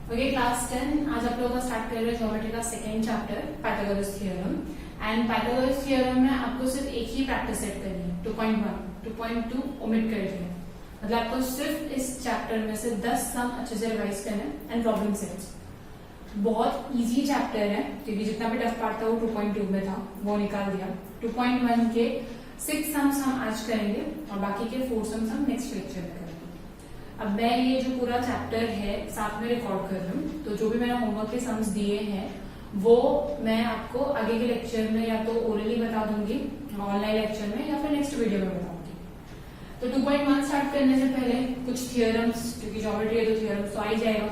Okay class 10 आज आप लोगों का स्टार्ट कर रहे हैं ज्योमेट्री का second chapter Pythagoras theorem. And Pythagoras theorem में आपको सिर्फ एक ही प्रैक्टिस सेट करनी है 2.1 2.2 ओमिट कर दिया। मतलब आपको सिर्फ इस चैप्टर में से 10 सम अच्छे से रिवाइज करना है एंड प्रॉब्लम सेट्स। बहुत इजी चैप्टर है क्योंकि जितना भी टफ पार्ट था वो 2.2 में था, वो निकाल दिया। 2.1 के 6 सम्स हम आज करेंगे और बाकी के 4 सम्स हम नेक्स्ट लेक्चर में करेंगे। अब मैं ये जो पूरा चैप्टर है साथ में रिकॉर्ड कर रही हूँ, तो जो भी मैंने होमवर्क के सम्स दिए हैं वो मैं आपको आगे के लेक्चर में या तो ओरली बता दूंगी ऑनलाइन लेक्चर में या फिर नेक्स्ट वीडियो में बताऊंगी। तो 2.1 स्टार्ट करने से पहले कुछ थियरम्स, क्योंकि ज्योमेट्री है तो थियरम्स तो आ ही जाएगा।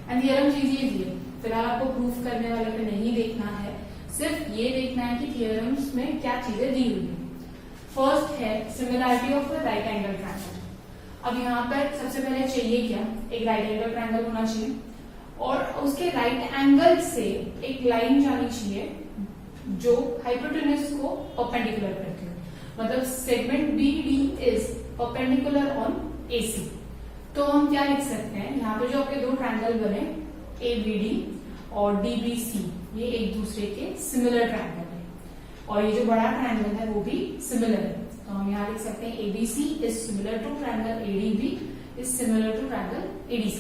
एंड थियरम्स इजी है, फिलहाल आपको प्रूफ करने वाले पे नहीं देखना है, सिर्फ ये देखना है कि थियरम्स में क्या चीजें दी हुई है। फर्स्ट है similarity of the right angle triangle. अब यहाँ पर सबसे पहले चाहिए क्या, एक राइट एंगल ट्रायंगल होना चाहिए और उसके राइट एंगल से एक लाइन जानी चाहिए जो हाइपोटेन्यूज को परपेंडिकुलर करती है। मतलब segment BD is perpendicular on AC। तो हम क्या लिख सकते हैं, यहाँ पे जो आपके दो ट्रायंगल बने ABD और DBC, ये एक दूसरे के सिमिलर ट्रायंगल है और ये जो बड़ा ट्रायंगल है वो भी सिमिलर है। तो हम यहाँ लिख सकते हैं ABC is similar to triangle ADB is similar to triangle ADC।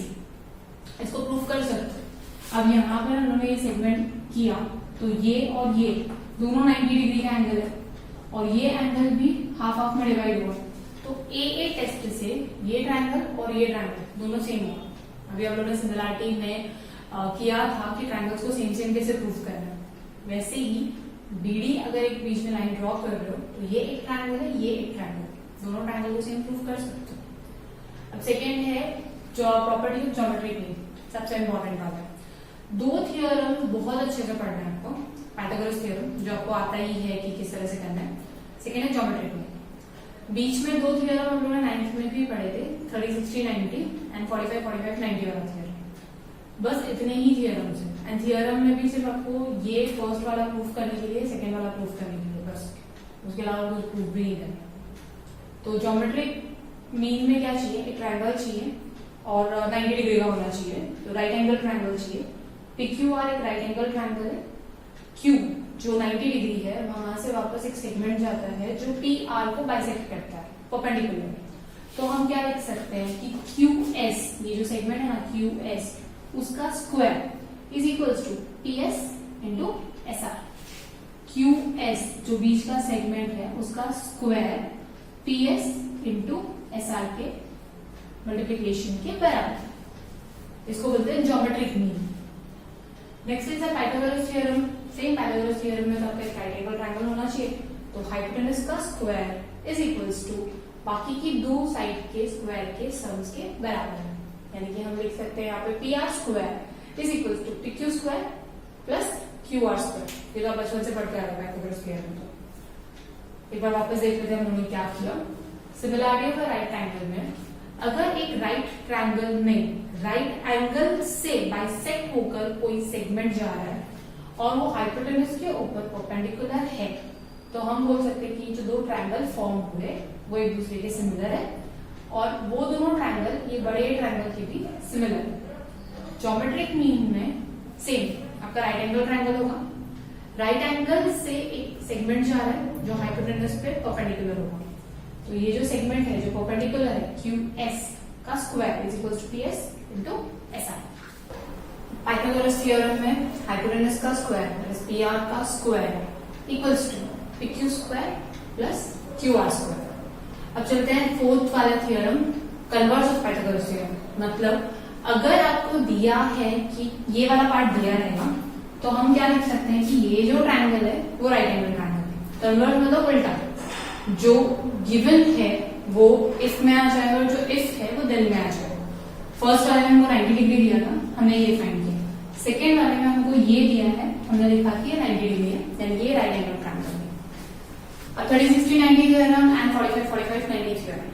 इसको प्रूफ कर सकते हैं। अब यहाँ पर उन्होंने ये सेगमेंट किया तो ये और ये दोनों 90 डिग्री का एंगल है और ये एंगल भी हाफ हाफ में डिवाइड हुआ। तो AA टेस्ट से ये ट्रायंगल और ये ट्रायंगल दोनों सेम होगा। अभी आप लोगों ने सिमिलरिटी में किया था कि ट्रायंगल्स को सेम सेम कैसे प्रूफ करना है, वैसे ही BD अगर एक बीच में लाइन ड्रॉ कर रहे हो तो ये एक ट्रायंगल है, ये एक ट्रायंगल है, दोनों ट्रायंगल को सेम प्रूफ कर सकते हो। अब सेकेंड है जो प्रॉपर्टी ऑफ ज्योमेट्रिक मीन, सबसे इंपॉर्टेंट बात है। दो थियोरम बहुत अच्छे से पढ़ना है आपको, पाइथागोरस थ्योरम जो आपको आता ही है कि किस तरह से करना है। सेकेंड है ज्योमेट्रिक मीन। बीच में दो थियोरम हम लोगों ने 9th में भी पढ़े थे, 30 60 90 एंड 45 45 90 वाला थियोरम। बस इतने ही थियोरम्स हैं एंड थियोरम में भी सिर्फ आपको ये फर्स्ट वाला प्रूफ करने के लिए, सेकेंड वाला प्रूफ करने के लिए, बस उसके अलावा कुछ प्रूफ भी नहीं करना। तो ज्योमेट्रिक मीन में क्या चाहिए, एक ट्रायंगल चाहिए और 90 डिग्री का होना चाहिए, तो राइट एंगल ट्रायंगल चाहिए। PQR एक राइट एंगल ट्रायंगल है, Q जो 90 डिग्री है वहां से वापस एक सेगमेंट जाता है जो PR को बाइसेक्ट करता है परपेंडिकुलर। तो हम क्या लिख सकते हैं कि QS, ये जो सेगमेंट है ना QS, उसका square is equals to PS into SR। QS जो बीच का सेगमेंट है उसका स्क्वायर PS इंटू SR के मल्टीप्लीकेशन के बराबर, इसको बोलते हैं geometric mean. Next is Pythagoras theorem. Same Pythagoras theorem में तो आपका एक राइट एंगल ट्रायंगल होना चाहिए, तो हाइपोटेन्यूज का स्क्वायर इज इक्वल्स टू बाकी की दो साइड के स्क्वायर के सम्स के बराबर है। यानी कि हम लिख सकते हैं यहाँ पे PR square is equals to PQ square plus QR square. ये तो आप बचपन से पढ़ते आ रहे हैं पाइथागोरस थ्योरम। तो एक बार वापस देख लेते हैं उन्होंने क्या किया। सिमिलरिटी ऑफ राइट ट्रायंगल में अगर एक राइट ट्रायंगल में राइट एंगल से बाइसेक्ट होकर कोई सेगमेंट जा रहा है और वो हाइपोटेन्यूज के ऊपर परपेंडिकुलर है, तो हम बोल सकते हैं कि जो दो ट्रायंगल फॉर्म हुए वो एक दूसरे के सिमिलर है और वो दोनों ट्रायंगल ये बड़े ट्रायंगल के भी सिमिलर है। ज्योमेट्रिक मीन में सेम आपका राइट एंगल ट्रायंगल होगा, राइट एंगल से एक सेगमेंट जा रहा है जो हाइपोटेन्यूज पे परपेंडिकुलर होगा। तो ये जो सेगमेंट है जो परपेंडिकुलर है QS का square is equals to PS into SR। Pythagoras theorem में हाइपोटेन्यूज का स्क्वायर प्लस PR का square equals to PQ square plus QR square. अब चलते हैं फोर्थ वाला theorem, converse of Pythagoras theorem. मतलब अगर आपको दिया है कि ये वाला पार्ट दिया रहेगा तो हम क्या लिख सकते हैं कि ये जो ट्रायंगल है वो राइट एंगल ट्रायंगल है। कन्वर्स मतलब उल्टा, जो गिवन है वो इफ में आ जाएगा और जो इफ है वो देन में आ जाएगा। फर्स्ट वाले में हमको 90 डिग्री दिया था, हमने ये फाइंड किया। सेकेंड वाले में हमको ये दिया है, हमने लिखा कि ये 90 डिग्री है, यानी ये राइट एंगल ट्रायंगल है। अब 30 60 90 थ्योरम एंड 45 45 90 थ्योरम।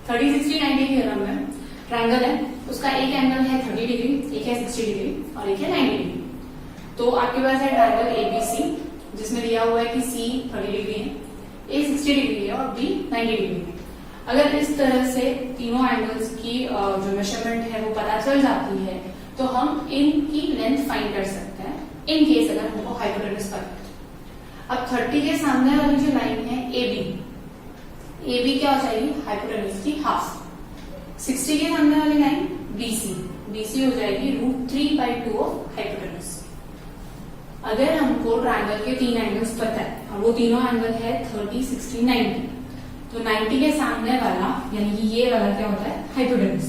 30 60 90 थ्योरम में ट्रायंगल है, उसका एक एंगल है 30 डिग्री, एक है 60 डिग्री और एक है 90 डिग्री। तो आपके पास है ट्रायंगल ABC जिसमें दिया हुआ है कि C 30 डिग्री है, A 60 डिग्री है और B 90 डिग्री है। अगर इस तरह से तीनों एंगल्स की जो मेजरमेंट है वो पता चल जाती है तो हम इनकी लेंथ फाइंड कर सकते हैं इन केस अगर हमको हाइपोटेनस पता है। अब 30 के सामने वाली जो लाइन है ए बी क्या हो जाएगी हाइपोटेनस की हाफ। 60 के सामने वाली लाइन BC हो जाएगी √3/2 ऑफ हाइपोटेनस। अगर हमको ट्रायंगल के 3 एंगल्स पता है और वो तीनों एंगल है 30, 60, 90, तो 90 के सामने वाला यानी कि ये वाला क्या होता है हाइपोटेनस।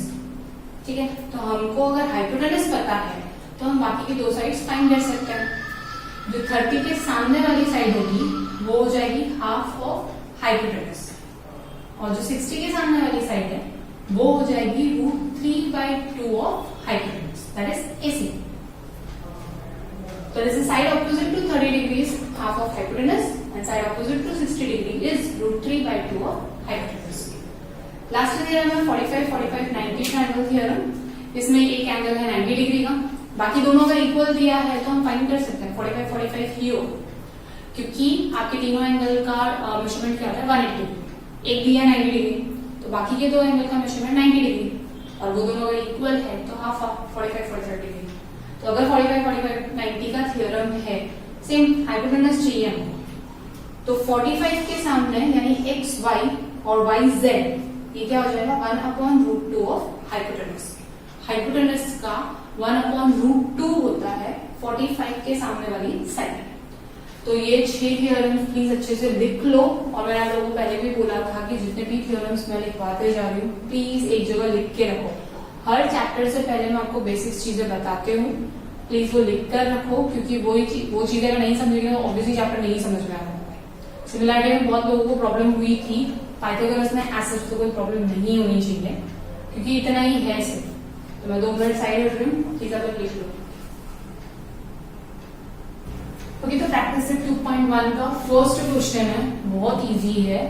ठीक है, तो हमको अगर हाइपोटेनस पता है तो हम बाकी की दो साइड्स फाइंड कर सकते हैं। जो 30 के सामने वाली साइड होगी वो हो जाएगी हाफ ऑफ हाइपोटेनस, और जो 60 के सामने वाली साइड है वो हो जाएगी √3/2 of hypotenuse, that is AC. So this is side opposite to 30 degrees, half of hypotenuse, and side opposite to 60 degree is √3/2 of hypotenuse. Last theorem है 45, 45, 90 triangle theorem. इसमें एक एंगल है 90 डिग्री का, बाकी दोनों का इक्वल दिया है तो हम फाइंड कर सकते हैं 45, 45 ही हो, क्योंकि आपके तीनों एंगल का मेजरमेंट क्या होता है 180, एक दिया 90 डिग्री तो बाकी के दो एंगल का मेजरमेंट 90 डिग्री, और वो दोनों का इक्वल है तो हाफ ऑफ 45, 45 डिग्री। तो अगर 45, 45, 90 का थ्योरम है, सेम हाइपोटेनस चाहिए हमको, तो 45 के सामने यानी x, y और y, z ये क्या हो जाएगा 1/√2 ऑफ हाइपोटेनस। हाइपोटेनस का 1/√2 होता है 45 के सामने वाली साइड। तो ये 6 थ्योरम्स प्लीज अच्छे से लिख लो, और मैंने आप लोगों को पहले भी बोला था कि जितने भी थ्योरम्स मैं लिखवाते जा रही हूँ प्लीज एक जगह लिख के रखो। हर चैप्टर से पहले मैं आपको बेसिक्स चीजें बताते हूँ, प्लीज वो लिख कर रखो, क्योंकि वो चीजें अगर नहीं समझेंगे तो ऑब्वियसली चैप्टर नहीं समझ में आएगा। सिमिलरिटी में बहुत लोगों को प्रॉब्लम हुई थी, पाइथागोरस में एज तो कोई प्रॉब्लम नहीं होनी चाहिए क्योंकि इतना ही है सिर्फ। तो मैं 2 मिनट साइड हट रही हूँ, ठीक है, तो लिख लो। ओके, तो प्रैक्टिस सेट 2.1 का फर्स्ट क्वेश्चन है, बहुत इजी है।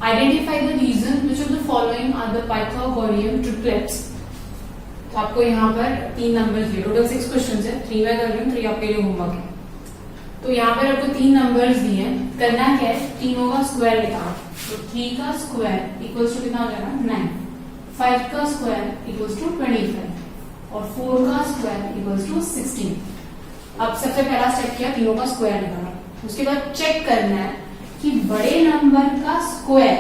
Identify the reason which of the following are the Pythagorean triplets. तो आपको यहाँ पर 3 नंबर दिए, टोटल 6 क्वेश्चन है, 3 मैं कर रही हूँ, 3 आपके लिए होमवर्क है। तो यहाँ पर आपको 3 नंबर्स दिए हैं, करना क्या है तीनों का स्क्वायर निकालना। तो 3 का स्क्वायर इक्वल्स टू कितना हो जाएगा 9, 5 का स्क्वायर इक्वल्स टू 25 और 4 का स्क्वायर इक्वल्स टू 16। अब सबसे पहला स्टेप किया तीनों का स्क्वायर निकालना, उसके बाद चेक करना है कि बड़े नंबर का स्क्वायर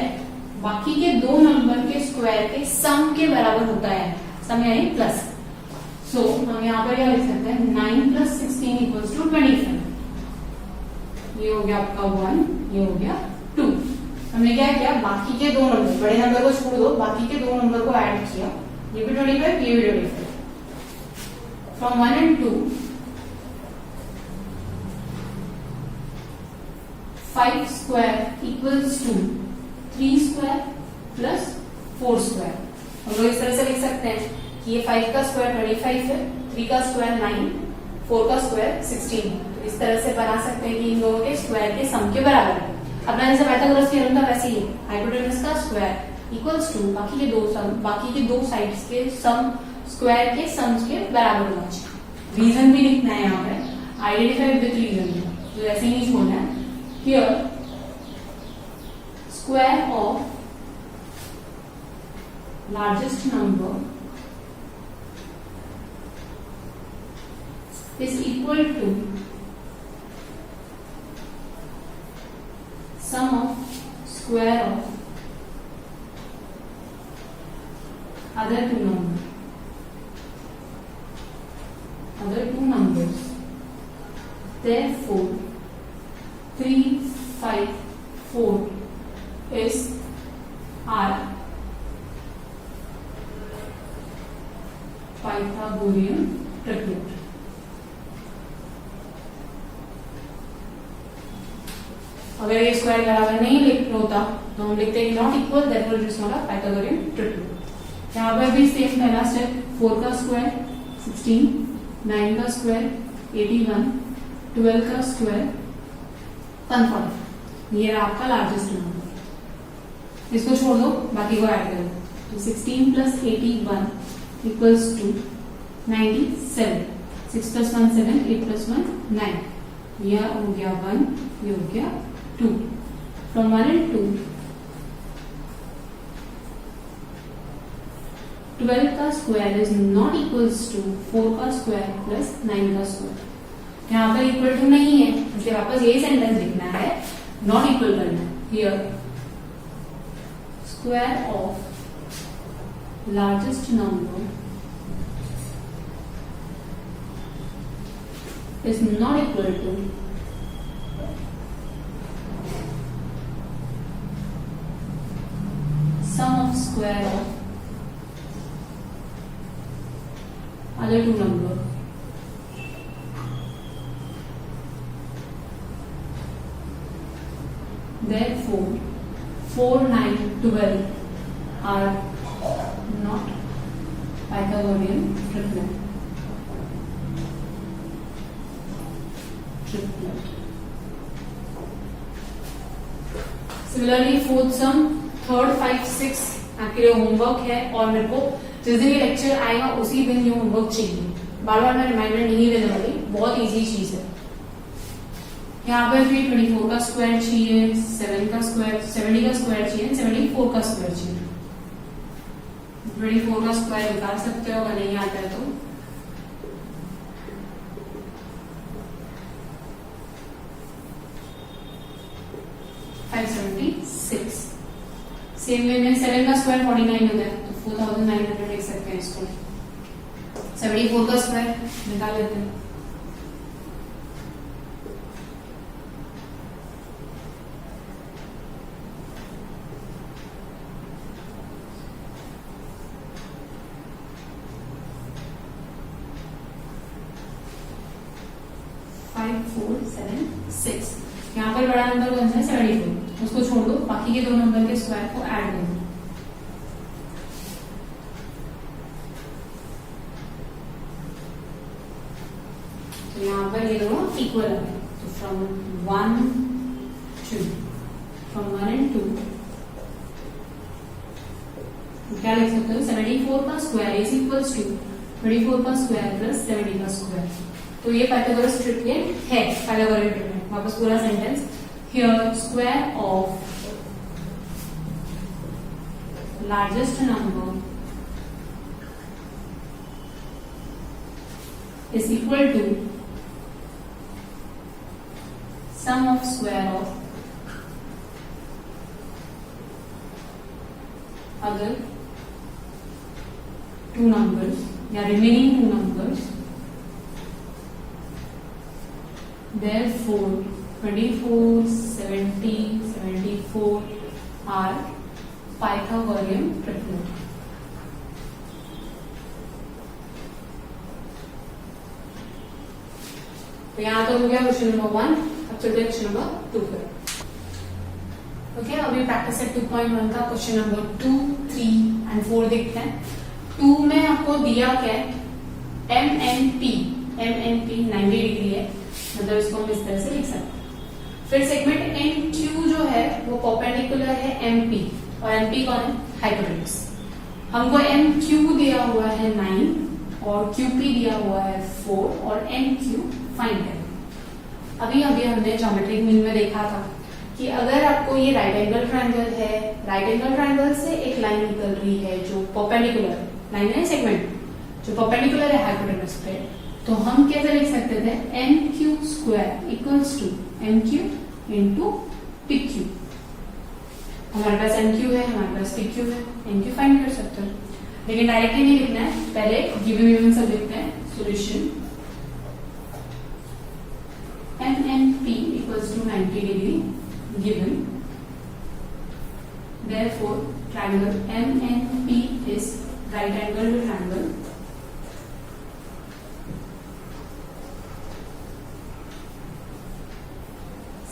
बाकी के 2 नंबर के स्क्वायर के सम के बराबर होता है, सम यानी प्लस। सो हम यहाँ पर क्या लिख सकते हैं 9 + 16 इक्वल्स टू 25। ये हो गया आपका 1, ये हो गया 2। हमने क्या किया बाकी के 2 नंबर, बड़े नंबर को छोड़ दो, बाकी के 2 नंबर को ऐड किया, ये भी 25, ये भी 25। From 1 and 2 5 square equals to 3 square plus 4 square. हम लोग इस तरह से लिख सकते हैं कि ये 5 का स्क्वायर 25 है, 3 का स्क्वायर 9, 4 का स्क्वायर 16। तो इस तरह से बना सकते हैं कि इन दोनों के स्क्वायर के सम के बराबर है। अपना जैसे पाइथागोरस थ्योरम था वैसे ही हाइपोटेनस का स्क्वायर इक्वल्स टू बाकी के दो साइड्स के सम स्क्वायर के सम्स के बराबर होना चाहिए। रीजन भी लिखना है यहाँ पे, आइडेंटिफाई विद रीजन, तो ऐसे ही नहीं छोड़ना है। Here, square of largest number is equal to sum of square of other two numbers. Therefore 3, 5, 4 is our Pythagorean triplet. अगर ये स्क्वायर बराबर नहीं लिखना होता तो हम लिखते हैं not equal, therefore it is not a Pythagorean triplet. यहाँ पर भी सेम पहला स्टेप, 4 का स्क्वायर 16, 9 का स्क्वायर 81, 12 का स्क्वायर 140। ये रहा आपका लार्जेस्ट नंबर, इसको छोड़ दो बाकी को ऐड करो। तो 16 + 81 इक्वल्स टू 97, 6 + 1 7, 8 + 1 9, यह हो गया 1, ये हो गया 2। फ्रॉम 1 and 2 12 का square is not equals to 4 का स्क्वायर प्लस 9 का स्क्वायर। यहाँ पर इक्वल टू नहीं है, इसलिए वापस यही सेंटेंस लिखना है, नॉट इक्वल करना है। Here square of largest number is not equal to sum of square of other two number. Therefore 4, 9, 12 are not Pythagorean triplet. Similarly, fourth sum, third, 5, 6 आपके लिए होमवर्क है, और मेरे को जिस दिन ये लेक्चर आएगा उसी दिन ये होमवर्क चाहिए। बार बार मैं रिमाइंडर नहीं देने वाली, बहुत इजी चीज है। यहाँ पर भी 24 का स्क्वायर चाहिए, 7 का स्क्वायर, 70 का स्क्वायर चाहिए, 74 का स्क्वायर चाहिए। 24 का स्क्वायर निकाल सकते हो, अगर नहीं आता है तो। सेम वे में 7 का स्क्वायर 49 होता है, तो 4900 लिख सकते हैं इसको। 74 का स्क्वायर निकाल लेते हैं। यहाँ पर बड़ा नंबर कौन सा है? 74, उसको छोड़ दो, बाकी के दो नंबर के स्क्वायर को ऐड कर दो। तो यहाँ पर ये दोनों इक्वल है, तो फ्रॉम 1 एंड 2 क्या लिख सकते हो? 74 का स्क्वायर इज इक्वल्स टू 24 का स्क्वायर प्लस 70 का स्क्वायर। तो ये पाइथागोरस ट्रिपलेट है, पाइथागोरस ट्रिपलेट। वापस पूरा sentence, here square of largest number is equal to sum of square of other two numbers या remaining two numbers. Therefore 24, 70, 74 are Pythagorean triplet. तो यहाँ तो हो गया क्वेश्चन नंबर 1। अब चलते क्वेश्चन नंबर 2 पर। ओके, अभी प्रैक्टिस सेट 2.1 का क्वेश्चन नंबर 2, 3 एंड 4 देखते हैं। 2 में आपको दिया क्या है? MNP 90 डिग्री है, मतलब इसको हम इस तरह से लिख सकते हैं। फिर सेगमेंट NQ जो है वो परपेंडिकुलर है MP, और MP कौन है? हाइपोटेन्यूस। हमको MQ दिया हुआ है 9 और QP दिया हुआ है 4 और NQ फाइंड करें। अभी हमने ज्योमेट्रिक मीन में देखा था कि अगर आपको ये राइट एंगल ट्रायंगल है, राइट एंगल ट्रायंगल से एक लाइन निकल रही है जो परपेंडिकुलर लाइन है, सेगमेंट जो परपेंडिकुलर है हाइपोटेन्यूस पे, तो हम कैसे लिख सकते थे? NQ square equals to MQ into PQ। हमारे पास MQ है, हमारे पास PQ है, NQ फाइंड कर सकते हो, लेकिन डायरेक्टली नहीं लिखना है, पहले गिवन सब लिखते हैं। Solution MNP equals to 90 degree given, therefore triangle MNP is right angle triangle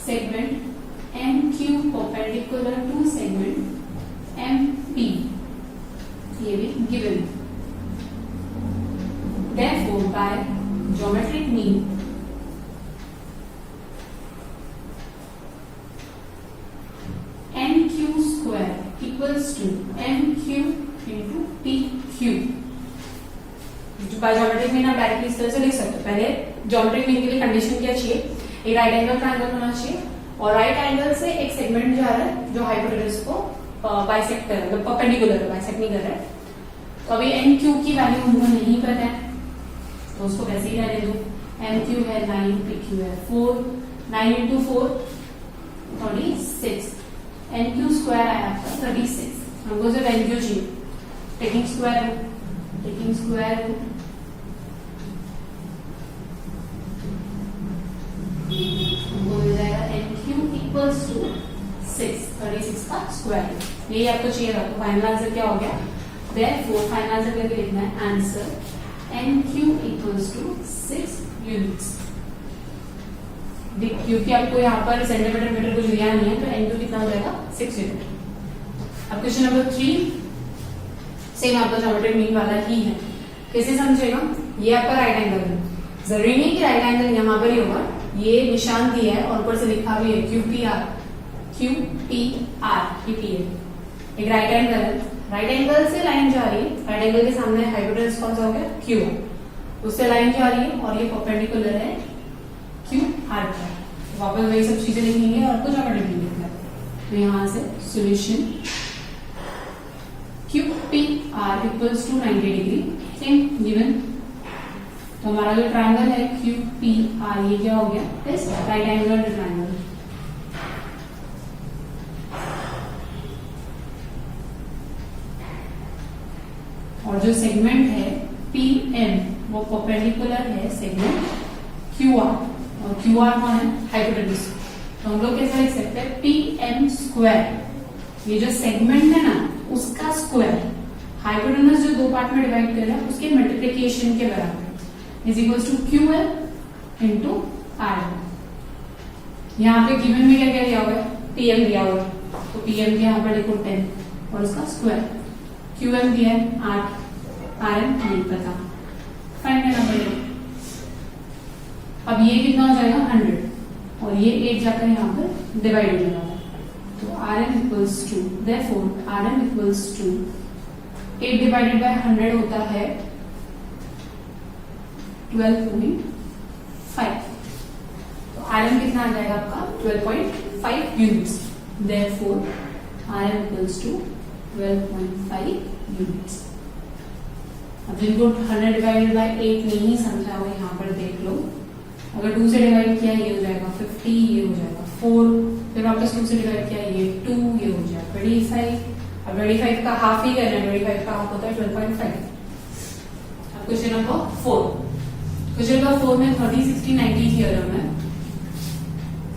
segment MQ perpendicular to segment MP, ये भी given। Therefore, by geometric mean, NQ square equals to MQ into PQ। By geometric mean आप directly इस तरह से लिख सकते हो। पहले ज्योमेट्रिक मीन के लिए कंडीशन क्या चाहिए? एक राइट एंगल ट्रायंगल होना चाहिए और राइट एंगल से एक सेगमेंट जा रहा है जो हाइपोटेन्यूस को बाइसेक्ट कर रहा है, मतलब परपेंडिकुलर बाइसेक्ट नहीं कर रहा है। तो अभी एन क्यू की वैल्यू हमको नहीं पता है, तो उसको वैसे ही रहने दो। एन क्यू है 9, पी क्यू है 4, 9 इंटू 4 36, एन क्यू स्क्वायर आया आपका 36। हमको सिर्फ एन क्यू चाहिए, टेकिंग स्क्वायर रूट हमको मिल जाएगा एन क्यू इक्वल्स टू 6, 36 का स्क्वायर रूट। यही आपको चाहिए था। तो फाइनल आंसर क्या हो गया? Therefore, फाइनल आंसर करके लिखना है answer N Q equals to 6 units. क्योंकि आपको यहाँ पर सेंटीमीटर मीटर कुछ दिया नहीं है, तो एन क्यू कितना हो जाएगा? 6 यूनिट। अब क्वेश्चन नंबर 3 सेम आपका ज्योमेट्रिक मीन वाला ही है। कैसे समझेगा? ये आपका राइट एंगल है, जरूरी नहीं कि राइट एंगल यहाँ पर ही होगा, ये निशान दिया है और ऊपर से लिखा भी है क्यू पी आर एक राइट एंगल है। राइट एंगल से लाइन जा रही है, राइट एंगल के सामने हाइपोटेनस कौन सा हो गया? क्यू, उससे लाइन जा रही है और ये परपेंडिकुलर है क्यू आर पर। वापस वही सब चीजें लिखेंगे और कुछ ज्योमेट्रिक मीन लिखना है। तो यहाँ से solution Q P R equals to 90 degree, same given. तो हमारा जो ट्रायंगल है क्यू पी आर, ये क्या हो गया? इस राइट एंगल ट्रायंगल। और जो सेगमेंट है पी एम, वो परपेंडिकुलर है सेगमेंट क्यू आर, और क्यू आर कौन है? हाइपोटेनस। तो हम लोग कैसे लिख सकते हैं? पी एम स्क्वायर, ये जो सेगमेंट है ना उसका स्क्वायर, हाइपोटेनस जो दो पार्ट में डिवाइड कर रहा है उसके मल्टीप्लिकेशन के बराबर, is equals to Q L into R. यहाँ पे गिवन में क्या क्या दिया हुआ है? पीएम दिया हुआ है, तो पीएम के यहाँ पर देखो 10 और उसका स्क्वायर, क्यूएम दिया है 8, आरएम नहीं पता, फाइंड करना पड़ेगा। अब ये कितना हो जाएगा? 100, और ये 8 जाकर यहाँ पर डिवाइड हो जाएगा। तो Rm equals to, therefore Rm equals to 8 divided by 100 होता है 12.5। तो Rm कितना आ जाएगा आपका? 12.5 units. Therefore Rm equals to 12.5 units. अब जिनको 100 डिवाइडेड बाय 8 नहीं समझा हो यहाँ पर देख लो, अगर 2 से डिवाइड किया ये हो जाएगा 50, ये हो जाएगा 4, फिर वापस 2 से डिवाइड किया ये 2, ये हो जाएगा 25। अब 25 का हाफ ही करना है, 25 का हाफ होता है 12.5। अब क्वेश्चन नंबर 4, क्वेश्चन नंबर 4 में 30, 60, 90 थ्योरम है।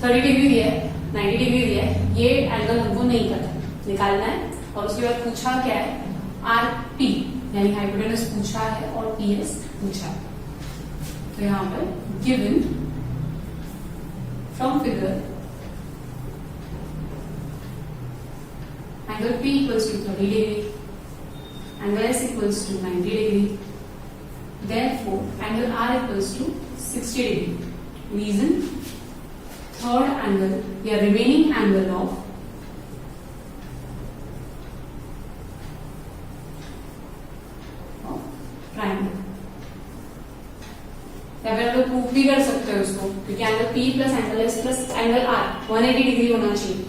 30 डिग्री दिया है, 90 डिग्री दिया है, ये एंगल हमको नहीं पता, निकालना है। और उसके बाद पूछा क्या है? आर पी, यानी हाइपोटेनस पूछा है और पीएस पूछा है। तो यहाँ पर given from figure angle P equals to 30 degree, angle S equals to 90 degree, therefore angle R equals to 60 degree. Reason, third angle या remaining angle of triangle। या फिर हम लोग प्रूफ भी कर सकते हैं उसको, क्योंकि angle P plus angle S plus angle R 180 degree होना चाहिए।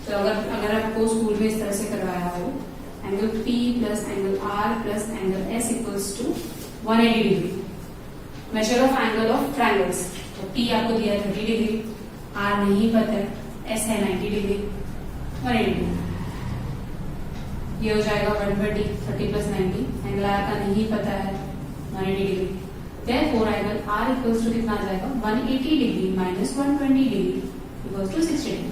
तो अगर आपको स्कूल में इस तरह से करवाया हो, angle P plus angle R plus angle S equals to 180 degree, measure of angle of triangles. तो P आपको दिया है 30 डिग्री, R नहीं पता है, S है 90 डिग्री, 180 डिग्री, ये हो जाएगा 130, 30 प्लस 90, एंगल R का नहीं पता है 180 degree. Therefore angle R equals to कितना आ जाएगा? 180 degree minus 120 degree equals to 60 degree.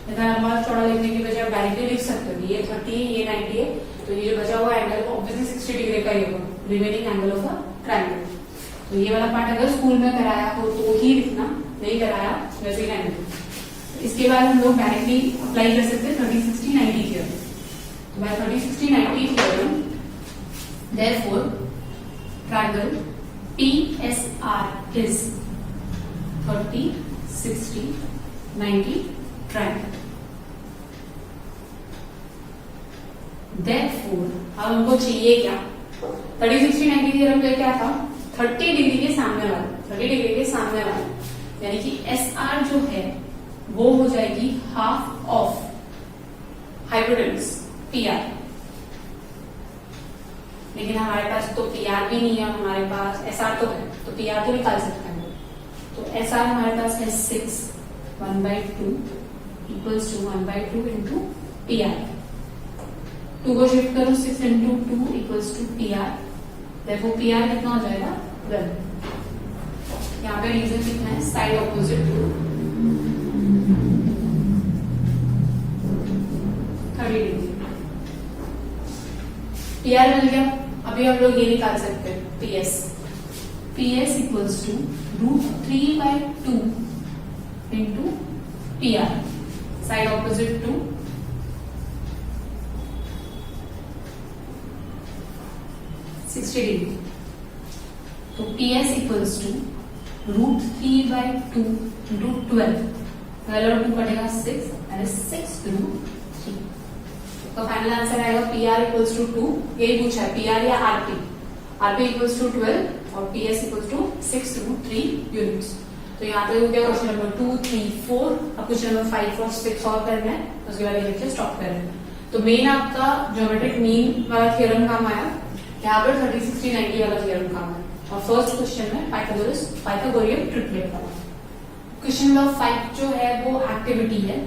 इतना लंबा चौड़ा लिखने की बजाय आप डायरेक्टली लिख सकते हो, ये 30 है, ये 90 है, तो ये जो बचा हुआ एंगल ऑब्वियसली 60 डिग्री का ही होगा, remaining angle of a triangle. तो ये वाला पार्ट अगर स्कूल में कराया हो तो ही लिखना, नहीं कराया वैसे ही रहने दो। इसके बाद हम लोग डायरेक्टली अप्लाई कर सकते हैं 30, 60, 90 थ्योरम। तो by 30, 60, 90 theorem, therefore triangle PSR is 30, 60, 90 triangle. Therefore अब हमको चाहिए क्या? 30, 60, 90 थ्योरम का क्या था? 30 डिग्री के सामने वाला, 30 डिग्री के सामने वाला, यानी कि SR जो है वो हो जाएगी हाफ ऑफ हाइपोटेनस PR। लेकिन हमारे पास तो PR भी नहीं है, हमारे पास SR तो है, तो PR तो निकाल सकते हैं। तो SR हमारे पास है 6 1/2 इक्वल्स टू 1/2 इंटू PR। 2 को शिफ्ट करो, 6 इंटू 2 इक्वल्स टू PR। देखो PR कितना हो जाएगा 12। यहाँ पे रीजन कितना है, side opposite to 30 degree. PR मिल गया। अभी हम लोग ये निकाल सकते हैं PS equals to √3/2 into PR, side opposite to 60 degree. तो PS इक्वल्स टू √3/2 इंटू 12 और 2 कटेगा 6 एंड 6 through 3। तो फाइनल आंसर आएगा PR इक्वल्स टू 2। यही पूछा है PR या RP इक्वल्स टू 12 और PS equals to 6 through 3 units. तो यहाँ पे हो गया क्वेश्चन नंबर 2, 3, 4। अब क्वेश्चन नंबर 5 और 6 सॉल्व करना है, उसके बाद ये लेक्चर स्टॉप करेंगे। तो मेन आपका ज्योमेट्रिक मीन वाला थ्योरम काम आया, यहाँ पर 30, 60, 90 वाला थ्योरम काम है। और फर्स्ट क्वेश्चन में पाइथागोरियन ट्रिपलेट वाला। क्वेश्चन नंबर 5 जो है वो एक्टिविटी है।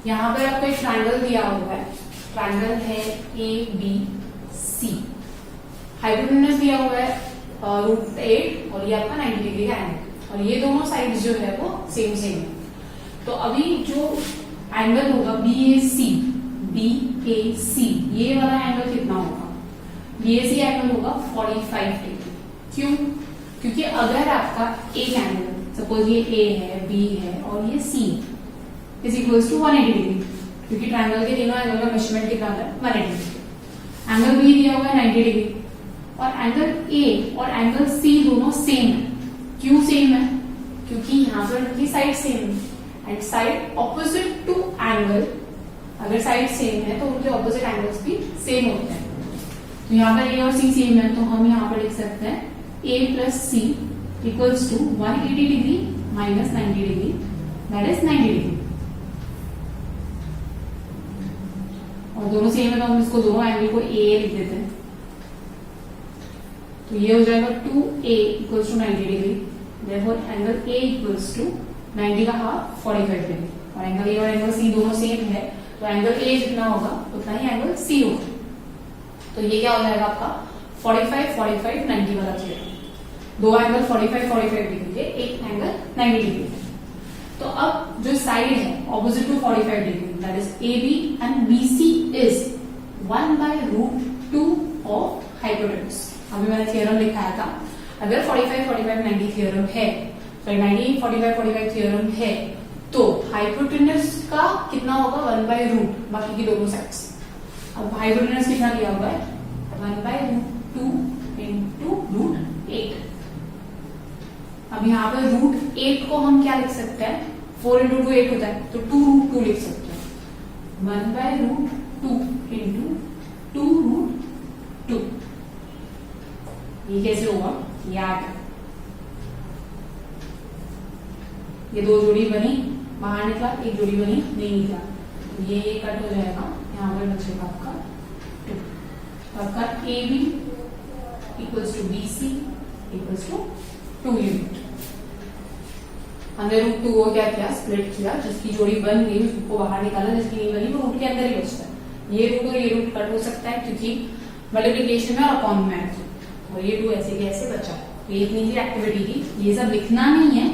यहाँ पर आपको एक ट्रायंगल दिया हुआ है, ट्रायंगल है ABC। हाइपोटेनस दिया हुआ है √8 और ये आपका 90 डिग्री का एंगल, और ये दोनों साइड्स जो है वो सेम है। तो अभी जो एंगल होगा BAC, ये वाला एंगल कितना होगा? BAC एंगल होगा 45 डिग्री। क्यों? क्योंकि अगर आपका एक एंगल, सपोज ये A है, B है और ये C is equals to 180 degree, क्योंकि ट्रायंगल के तीनों एंगल का मेजरमेंट कितना होता है 180 डिग्री। एंगल B दिया हुआ है 90 डिग्री और एंगल A और एंगल C दोनों सेम है। क्यों सेम है? क्योंकि यहाँ पर उनकी साइड सेम है, and side opposite to angle, अगर साइड सेम है तो उनके ऑपोजिट एंगल्स भी सेम होते हैं। तो यहाँ पर A और C सेम है, तो हम यहाँ पर लिख सकते हैं A plus C equals to 180 degree minus 90 degree, that is 90 degree. और दोनों सेम है तो हम इसको दोनों एंगल को A लिख देते हैं। तो ये हो जाएगा 2A equals to 90 degree. Therefore angle A equals to 90 का हाफ 45 डिग्री। और एंगल A और एंगल C दोनों सेम है, तो एंगल A जितना होगा उतना ही एंगल C होगा। तो ये क्या हो जाएगा आपका 45, 45, 90 वाला थ्योरम। दो एंगल 45, 45 डिग्री के, एक एंगल 90 डिग्री। तो अब जो साइड है opposite to 45 degree, that is AB and BC is 1/√2 of hypotenuse. अभी मैंने थ्योरम लिखाया था, अगर 45, 45, 90 थ्योरम है, सॉरी 90, 45, 45 थ्योरम है, तो हाइपोटेनस का कितना होगा 1/√, बाकी की दोनों साइड्स। अब हाइपोटेनस कितना दिया हुआ है 1/√2 इंटू √8। अब यहाँ पे √8 को हम क्या लिख सकते हैं, 4 इंटू 2 8 होता है, तो 2√2 लिख सकते हैं। 1/√2 इंटू 2√2। ये कैसे होगा, ये 8। ये दो जोड़ी बनी, बाहर निकला, एक जोड़ी बनी, नहीं निकला, ये कट हो जाएगा, यहाँ पर बचेगा आपका 2। आपका AB equals to BC equals to 2 unit. हमने √2 को क्या किया, स्प्लिट किया, जिसकी जोड़ी बन गई उसको बाहर निकाला, जिसकी नहीं बनी वो रूट के अंदर ही बचता है। ये रूट और ये रूट कट हो सकता है क्योंकि मल्टीप्लिकेशन में और अपॉन में है, और ये 2 ऐसे के ऐसे बचा। ये इतनी सी एक्टिविटी थी, ये सब लिखना नहीं है,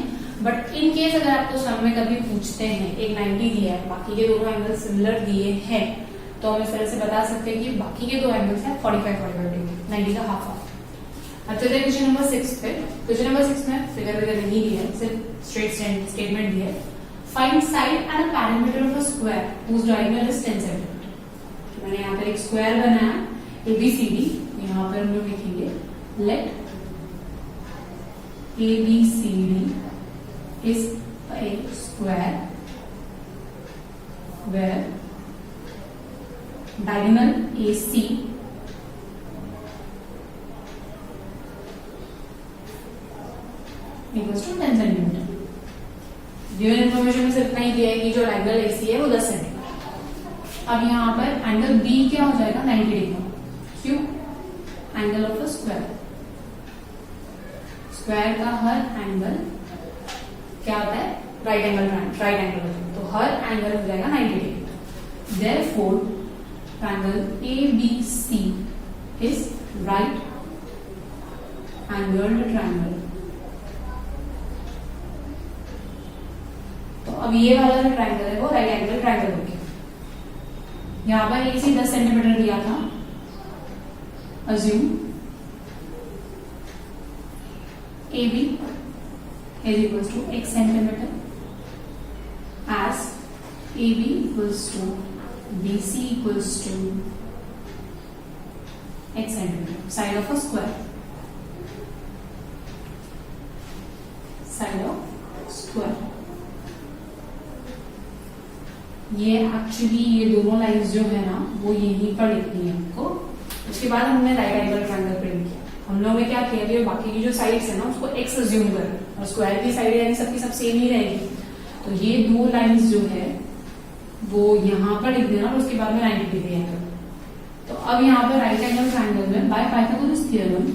बट इन केस अगर आपको सम में कभी पूछते हैं, एक 90 दिया है, बाकी के दोनों एंगल सिमिलर दिए हैं, तो हम इस तरह से बता सकते हैं कि बाकी के दो एंगल्स हैं 45, 45 डिग्री, 90 का हाफ हाफ। अब चलते हैं क्वेश्चन नंबर 6 पे। क्वेश्चन नंबर 6 में फिगर वगैरह नहीं दिया है, सिर्फ स्ट्रेट स्टेटमेंट दिया है। Find side and parameter of a square whose diagonal is 10 centimetre. मैंने यहाँ पर एक स्क्वायर बनाया ABCD, यहाँ पर हम लोग लिखेंगे late ABCD is a square where diagonal AC equals to 10 centimetre. Given information में सिर्फ नहीं दिया है कि जो एंगल AC है वो 10 सेंटीमीटर। अब यहाँ पर एंगल B क्या हो जाएगा 90 डिग्री। क्यों? Angle of a square. Square का हर एंगल क्या होता है? राइट एंगल होता है, तो हर एंगल हो जाएगा 90 degree. Therefore triangle ABC is right angled triangle. तो अब ये वाला जो ट्रायंगल है वो राइट एंगल ट्रायंगल हो गया। यहां पर AC 10 सेंटीमीटर दिया था। Assume AB is equals to x centimeter as AB equals to BC equals to x centimeter. Side of a square. Side of square. ये एक्चुअली ये दोनों लाइंस जो है ना वो यहीं पर लिखनी है आपको। उसके बाद हमने राइट एंगल ट्रायंगल प्रिंट किया। हम लोगों ने क्या किया कि बाकी की जो साइड्स है ना उसको x अज्यूम कर, और स्क्वायर की साइड यानी सबकी सब सेम ही रहेगी। तो ये दो लाइंस जो है वो यहाँ पर लिख देना और उसके बाद में 90 डिग्री एंगल। तो अब यहाँ पर राइट एंगल ट्रायंगल में बाय पाइथागोरस थ्योरम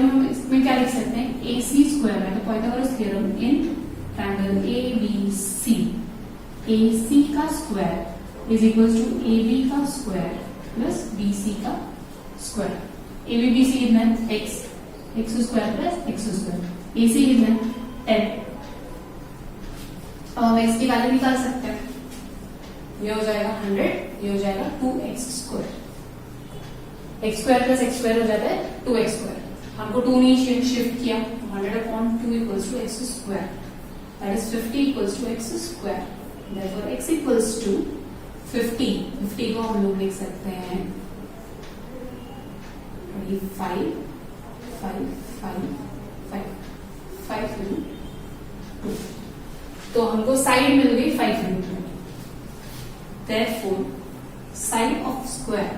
हम इसमें क्या लिख सकते हैं? AC स्क्वायर है तो Pythagoras theorem in triangle ABC, AC का square is equal to AB का स्क्वायर प्लस BC का स्क्वायर। AB BC कितना है? x square plus x square. AC कितना है? 10। अब हम x की वैल्यू निकाल सकते हैं। ये हो जाएगा 100, ये हो जाएगा 2x square. x square plus x square हो जाता है 2x स्क्वायर। हमको 2 नहीं शिफ्ट किया, 100/2 equals to x square, that is 50 equals to x square. Therefore x equals to 50 को हम लोग लिख सकते हैं 25 5 तो हमको साइड मिल गई 500। Therefore side of square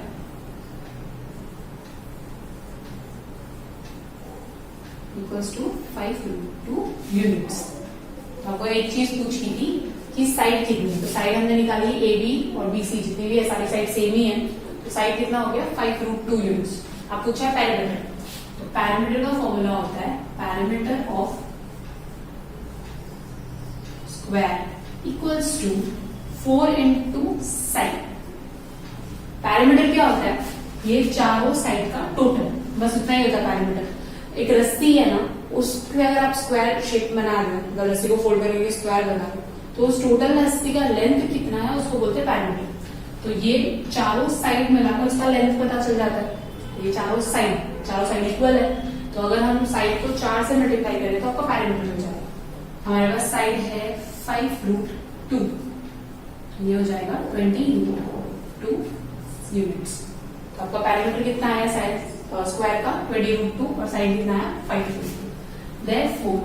equals to 5 units. तो आपको एक चीज पूछी थी कि साइड कितनी है, तो साइड हमने निकाली AB और BC, जितनी भी है सारी साइड सेम ही है, तो साइड कितना हो गया 5√2 यूनिट्स। आप पूछा पैरामीटर, तो पैरामीटर का फॉर्मूला होता है parameter of square equals to 4 into side. Parameter क्या होता है? ये चारों साइड का टोटल, बस उतना ही होता है पैरामीटर। एक रस्सी है ना, उसके अगर आप स्क्वायर शेप बना रहे हो, अगर रस्सी को फोल्ड करेंगे स्क्वायर बना रहे हो, तो उस टोटल रस्सी का लेंथ कितना है उसको बोलते हैं पैरामीटर। तो ये चारों साइड मिलाकर उसका लेंथ पता चल जाता है। ये चारों साइड इक्वल है, तो अगर हम साइड को 4 से मल्टीप्लाई करें तो आपका पैरामीटर हो जाएगा। हमारे पास साइड है 5√2, ये हो जाएगा 20 × 2 यूनिट्स। तो आपका पैरामीटर कितना आया साइड स्क्वायर का 20√2 और साइड कितना है 5√2। देयरफॉर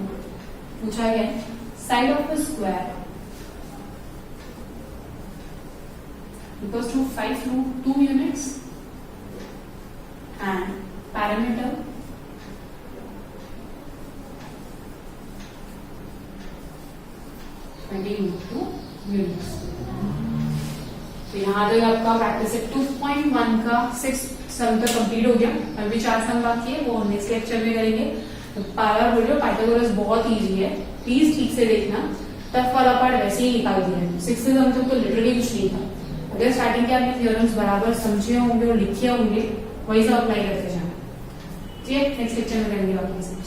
पूछा गया side of the square equals to 5√2 units and parameter units. तो यहाँ तक आपका प्रैक्टिस 2.1 का 6 सम तक कंप्लीट हो गया। अभी 4 सम बाकी है, वो नेक्स्ट लेक्चर में करेंगे। तो बार बोल रहे हो पाइथागोरस बहुत इजी है, प्लीज ठीक से देखना। टफ वाला पार्ट वैसे ही निकाल दिया है, 6 से सम तक तो लिटरली कुछ नहीं था। अगर स्टार्टिंग के आपने थ्योरम्स बराबर समझे होंगे और लिखे होंगे, वही सब अप्लाई करते जाना। ठीक है, नेक्स्ट लेक्चर में करेंगे बाकी सब।